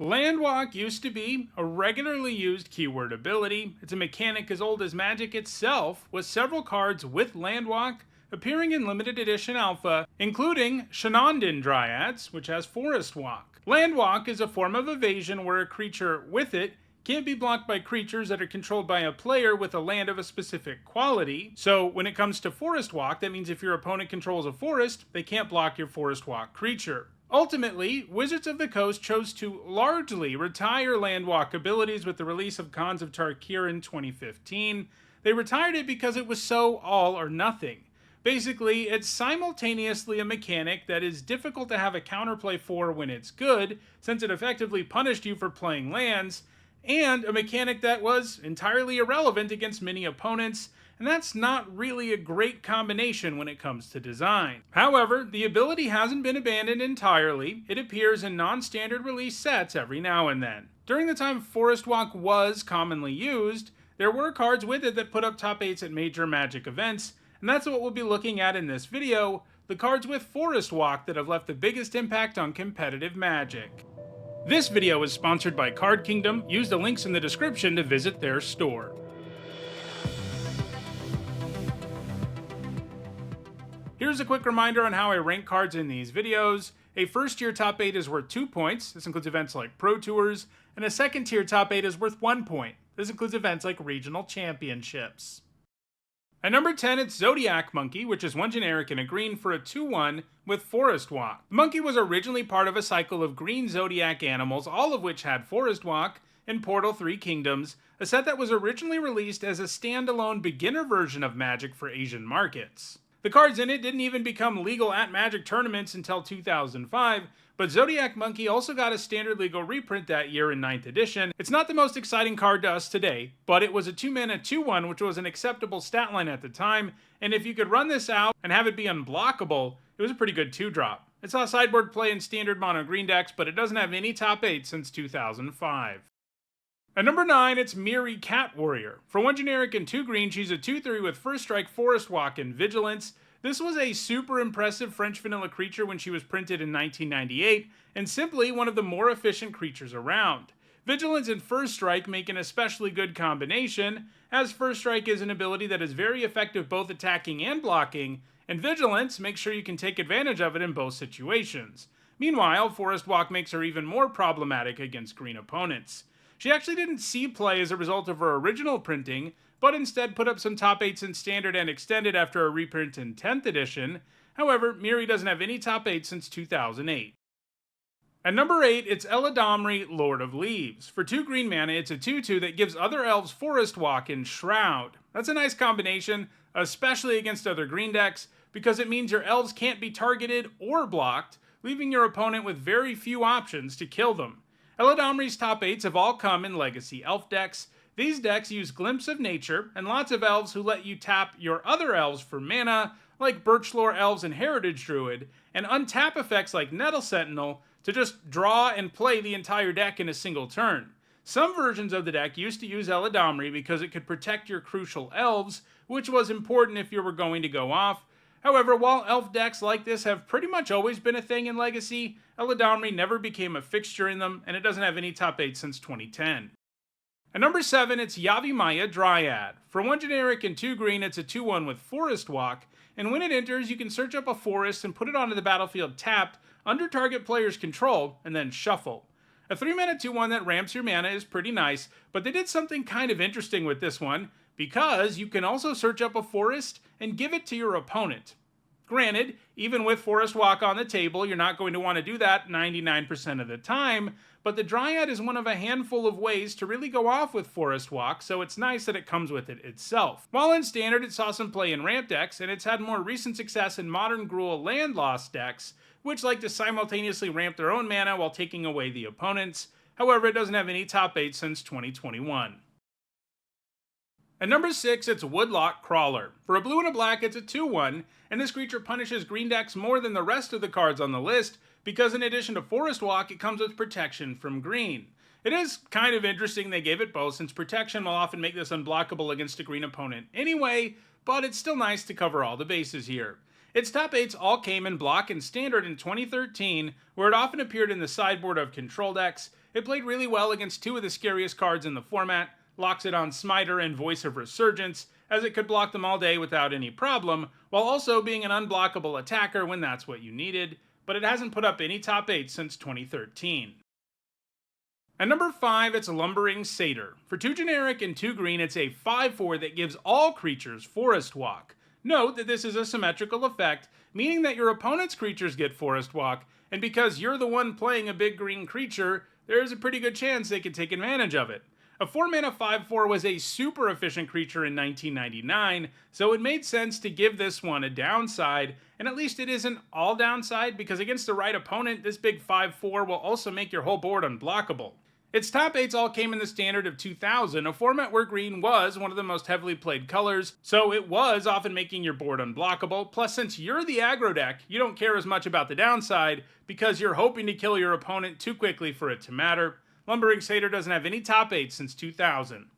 Landwalk used to be a regularly used keyword ability. It's a mechanic as old as Magic itself, with several cards with Landwalk appearing in limited edition alpha, including Erhnam Dryads, which has Forestwalk. Landwalk is a form of evasion where a creature with it can't be blocked by creatures that are controlled by a player with a land of a specific quality. So when it comes to Forestwalk, that means if your opponent controls a forest, they can't block your Forestwalk creature. Ultimately, Wizards of the Coast chose to largely retire Landwalk abilities with the release of Khans of Tarkir in 2015. They retired it because it was so all or nothing. Basically, it's simultaneously a mechanic that is difficult to have a counterplay for when it's good, since it effectively punished you for playing lands, and a mechanic that was entirely irrelevant against many opponents, and that's not really a great combination when it comes to design. However, the ability hasn't been abandoned entirely. It appears in non-standard release sets every now and then. During the time Forestwalk was commonly used, there were cards with it that put up top 8s at major Magic events, and that's what we'll be looking at in this video, the cards with Forestwalk that have left the biggest impact on competitive Magic. This video is sponsored by Card Kingdom. Use the links in the description to visit their store. Here's a quick reminder on how I rank cards in these videos. A first tier top 8 is worth 2 points. This includes events like Pro Tours. And a second tier top 8 is worth 1 point. This includes events like regional championships. At number 10, it's Zodiac Monkey, which is 1 generic and a green for a 2/1 with Forestwalk. The monkey was originally part of a cycle of green Zodiac animals, all of which had Forestwalk, in Portal 3 Kingdoms, a set that was originally released as a standalone beginner version of Magic for Asian markets. The cards in it didn't even become legal at Magic tournaments until 2005, but Zodiac Monkey also got a standard legal reprint that year in 9th edition. It's not the most exciting card to us today, but it was a 2-mana 2/1, which was an acceptable stat line at the time, and if you could run this out and have it be unblockable, it was a pretty good 2-drop. It saw sideboard play in standard mono green decks, but it doesn't have any top 8 since 2005. At number 9, it's Mirri Cat Warrior. For 1 generic and 2 green, she's a 2/3 with First Strike, Forestwalk, and Vigilance. This was a super impressive French vanilla creature when she was printed in 1998, and simply one of the more efficient creatures around. Vigilance and First Strike make an especially good combination, as First Strike is an ability that is very effective both attacking and blocking, and Vigilance makes sure you can take advantage of it in both situations. Meanwhile, Forestwalk makes her even more problematic against green opponents. She actually didn't see play as a result of her original printing, but instead put up some top 8s in standard and extended after a reprint in 10th edition. However, Mirri doesn't have any top 8 since 2008. At number 8, it's Eladamri, Lord of Leaves. For 2 green mana, it's a 2/2 that gives other elves Forestwalk and Shroud. That's a nice combination, especially against other green decks, because it means your elves can't be targeted or blocked, leaving your opponent with very few options to kill them. Eladamri's top 8s have all come in Legacy Elf decks. These decks use Glimpse of Nature, and lots of elves who let you tap your other elves for mana, like Birchlore Elves and Heritage Druid, and untap effects like Nettle Sentinel to just draw and play the entire deck in a single turn. Some versions of the deck used to use Eladamri because it could protect your crucial elves, which was important if you were going to go off. However, while elf decks like this have pretty much always been a thing in Legacy, Eladamri never became a fixture in them, and it doesn't have any top 8 since 2010. At number 7, it's Yavimaya Dryad. For 1 generic and 2 green, it's a 2/1 with Forestwalk, and when it enters, you can search up a forest and put it onto the battlefield tapped, under target player's control, and then shuffle. A 3-mana 2/1 that ramps your mana is pretty nice, but they did something kind of interesting with this one, because you can also search up a forest and give it to your opponent. Granted, even with Forestwalk on the table, you're not going to want to do that 99% of the time, but the Dryad is one of a handful of ways to really go off with Forestwalk, so it's nice that it comes with it itself. While in Standard, it saw some play in ramp decks, and it's had more recent success in Modern Gruul land loss decks, which like to simultaneously ramp their own mana while taking away the opponent's. However, it doesn't have any top 8 since 2021. At number 6, it's Woodlot Crawler. For a blue and a black, it's a 2/1, and this creature punishes green decks more than the rest of the cards on the list, because in addition to Forestwalk, it comes with protection from green. It is kind of interesting they gave it both, since protection will often make this unblockable against a green opponent anyway, but it's still nice to cover all the bases here. Its top 8s all came in block and standard in 2013, where it often appeared in the sideboard of control decks, It played really well against two of the scariest cards in the format, Loxodon Smiter and Voice of Resurgence, as it could block them all day without any problem, while also being an unblockable attacker when that's what you needed, but it hasn't put up any top 8 since 2013. At number 5, it's Lumbering Satyr. For 2 generic and 2 green, it's a 5/4 that gives all creatures Forestwalk. Note that this is a symmetrical effect, meaning that your opponent's creatures get Forestwalk, and because you're the one playing a big green creature, there's a pretty good chance they could take advantage of it. A 4-mana 5/4 was a super efficient creature in 1999, so it made sense to give this one a downside, and at least it isn't all downside, because against the right opponent, this big 5/4 will also make your whole board unblockable. Its top 8s all came in the standard of 2000, a format where green was one of the most heavily played colors, so it was often making your board unblockable. Plus, since you're the aggro deck, you don't care as much about the downside because you're hoping to kill your opponent too quickly for it to matter. Lumbering Satyr doesn't have any top 8 since 2000.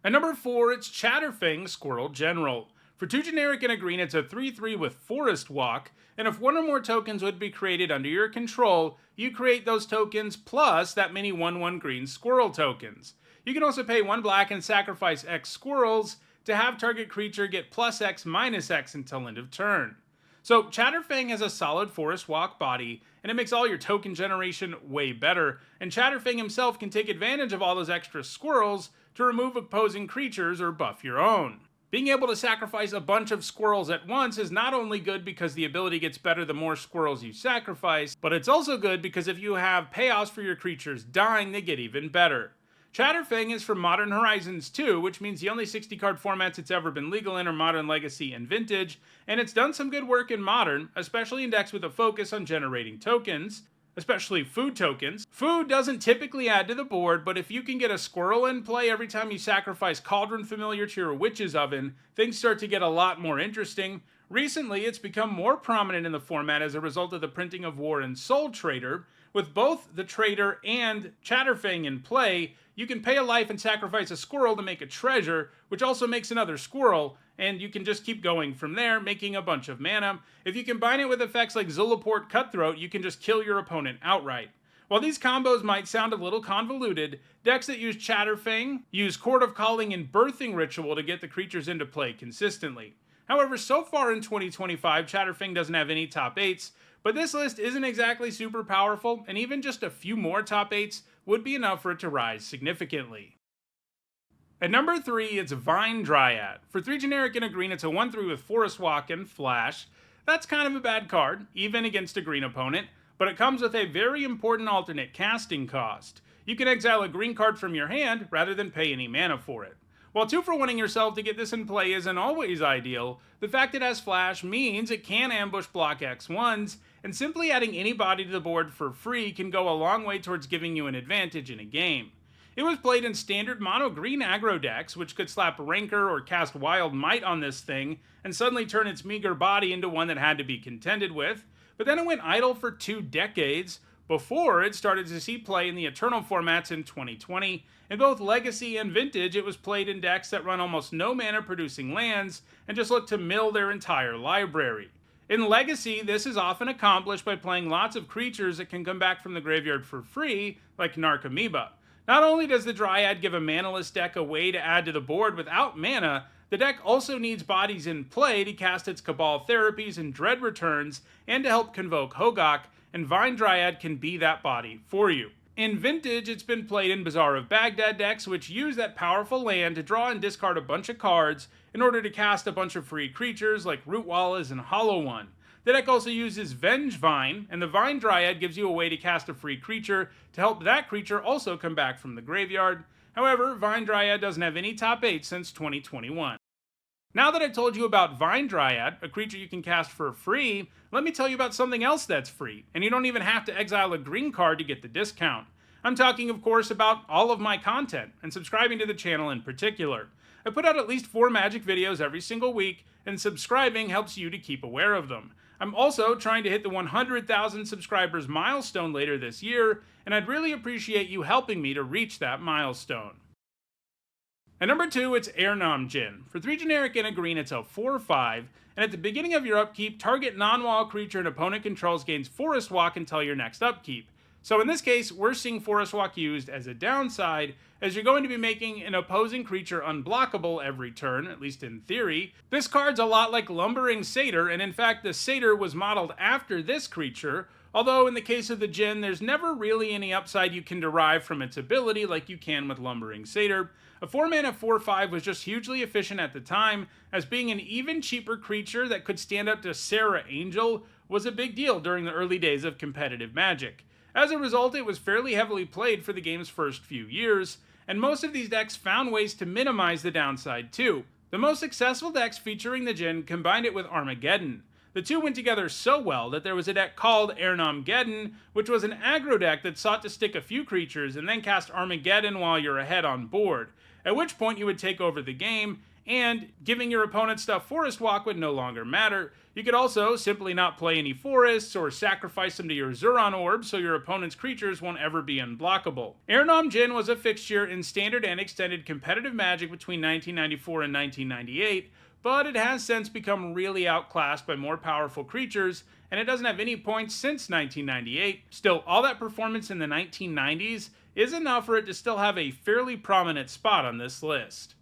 At number 4, it's Chatterfang Squirrel General. For 2 generic and a green, it's a 3/3 with Forestwalk, and if one or more tokens would be created under your control, you create those tokens plus that many 1/1 green squirrel tokens. You can also pay 1 black and sacrifice X squirrels to have target creature get +X -X until end of turn. So Chatterfang has a solid Forestwalk body, and it makes all your token generation way better, and Chatterfang himself can take advantage of all those extra squirrels to remove opposing creatures or buff your own. Being able to sacrifice a bunch of squirrels at once is not only good because the ability gets better the more squirrels you sacrifice, but it's also good because if you have payoffs for your creatures dying, they get even better. Chatterfang is from Modern Horizons 2, which means the only 60-card formats it's ever been legal in are Modern, Legacy, and Vintage, and it's done some good work in Modern, especially in decks with a focus on generating tokens, especially food tokens. Food doesn't typically add to the board, but if you can get a squirrel in play every time you sacrifice Cauldron Familiar to your Witch's Oven, things start to get a lot more interesting. Recently, it's become more prominent in the format as a result of the printing of War and Soul Trader. With both the Trader and Chatterfang in play, you can pay a life and sacrifice a squirrel to make a treasure, which also makes another squirrel, and you can just keep going from there, making a bunch of mana. If you combine it with effects like Zulaport Cutthroat, you can just kill your opponent outright. While these combos might sound a little convoluted, decks that use Chatterfang use Court of Calling and Birthing Ritual to get the creatures into play consistently. However, so far in 2025, Chatterfang doesn't have any top 8s, but this list isn't exactly super powerful, and even just a few more top 8s would be enough for it to rise significantly. At number 3, it's Vine Dryad. For 3 generic and a green, it's a 1/3 with Forestwalk and Flash. That's kind of a bad card, even against a green opponent, but it comes with a very important alternate casting cost. You can exile a green card from your hand rather than pay any mana for it. While 2-for-1ing yourself to get this in play isn't always ideal, the fact it has Flash means it can ambush block X1s, and simply adding any body to the board for free can go a long way towards giving you an advantage in a game. It was played in standard mono-green aggro decks, which could slap Rancor or cast Wild Might on this thing, and suddenly turn its meager body into one that had to be contended with, but then it went idle for 2 decades, before it started to see play in the Eternal formats in 2020. In both Legacy and Vintage, it was played in decks that run almost no mana producing lands, and just look to mill their entire library. In Legacy, this is often accomplished by playing lots of creatures that can come back from the graveyard for free, like Narcomoeba. Not only does the Dryad give a manaless deck a way to add to the board without mana, the deck also needs bodies in play to cast its Cabal Therapies and Dread Returns, and to help convoke Hogak, and Vine Dryad can be that body for you. In Vintage, it's been played in Bazaar of Baghdad decks, which use that powerful land to draw and discard a bunch of cards in order to cast a bunch of free creatures like Rootwallas and Hollow One. The deck also uses Vengevine, and the Vine Dryad gives you a way to cast a free creature to help that creature also come back from the graveyard. However, Vine Dryad doesn't have any top 8 since 2021. Now that I've told you about Vine Dryad, a creature you can cast for free, let me tell you about something else that's free, and you don't even have to exile a green card to get the discount. I'm talking, of course, about all of my content, and subscribing to the channel in particular. I put out at least 4 Magic videos every single week, and subscribing helps you to keep aware of them. I'm also trying to hit the 100,000 subscribers milestone later this year, and I'd really appreciate you helping me to reach that milestone. At number 2, it's Erhnam Djinn. For 3 generic and a green, it's a 4/5, and at the beginning of your upkeep, target non-wall creature an opponent controls gains Forestwalk until your next upkeep. So in this case, we're seeing Forestwalk used as a downside, as you're going to be making an opposing creature unblockable every turn, at least in theory. This card's a lot like Lumbering Satyr, and in fact the Satyr was modeled after this creature, although in the case of the Djinn, there's never really any upside you can derive from its ability like you can with Lumbering Satyr. A 4-mana 4/5 was just hugely efficient at the time, as being an even cheaper creature that could stand up to Serra Angel was a big deal during the early days of competitive Magic. As a result, it was fairly heavily played for the game's first few years, and most of these decks found ways to minimize the downside too. The most successful decks featuring the Djinn combined it with Armageddon. The two went together so well that there was a deck called Erhnam Djinn, which was an aggro deck that sought to stick a few creatures and then cast Armageddon while you're ahead on board, at which point you would take over the game, and giving your opponent stuff Forestwalk would no longer matter. You could also simply not play any forests or sacrifice them to your Zuron orb so your opponent's creatures won't ever be unblockable. Erhnam Djinn was a fixture in standard and extended competitive Magic between 1994 and 1998, but it has since become really outclassed by more powerful creatures, and it doesn't have any points since 1998. Still, all that performance in the 1990s is enough for it to still have a fairly prominent spot on this list.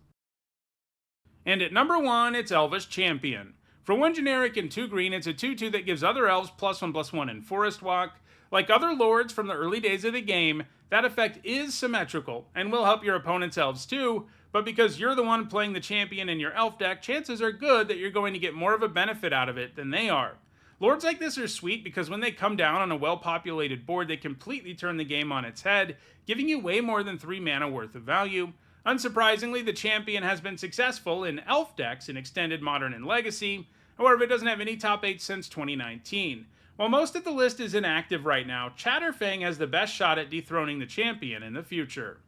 And at number 1, it's Elvish Champion. For 1 generic and 2 green, it's a 2/2 that gives other elves +1/+1 in Forestwalk. Like other lords from the early days of the game, that effect is symmetrical and will help your opponent's elves too, but because you're the one playing the champion in your elf deck, chances are good that you're going to get more of a benefit out of it than they are. Lords like this are sweet because when they come down on a well-populated board, they completely turn the game on its head, giving you way more than 3 mana worth of value. Unsurprisingly, the champion has been successful in elf decks in Extended, Modern, and Legacy. However, it doesn't have any top 8 since 2019. While most of the list is inactive right now, Chatterfang has the best shot at dethroning the champion in the future.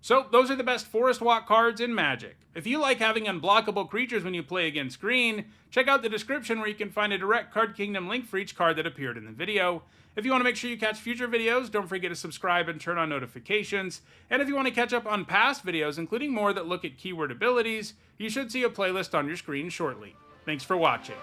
So, those are the best Forestwalk cards in Magic. If you like having unblockable creatures when you play against green, check out the description where you can find a direct Card Kingdom link for each card that appeared in the video. If you want to make sure you catch future videos, don't forget to subscribe and turn on notifications. And if you want to catch up on past videos, including more that look at keyword abilities, you should see a playlist on your screen shortly. Thanks for watching.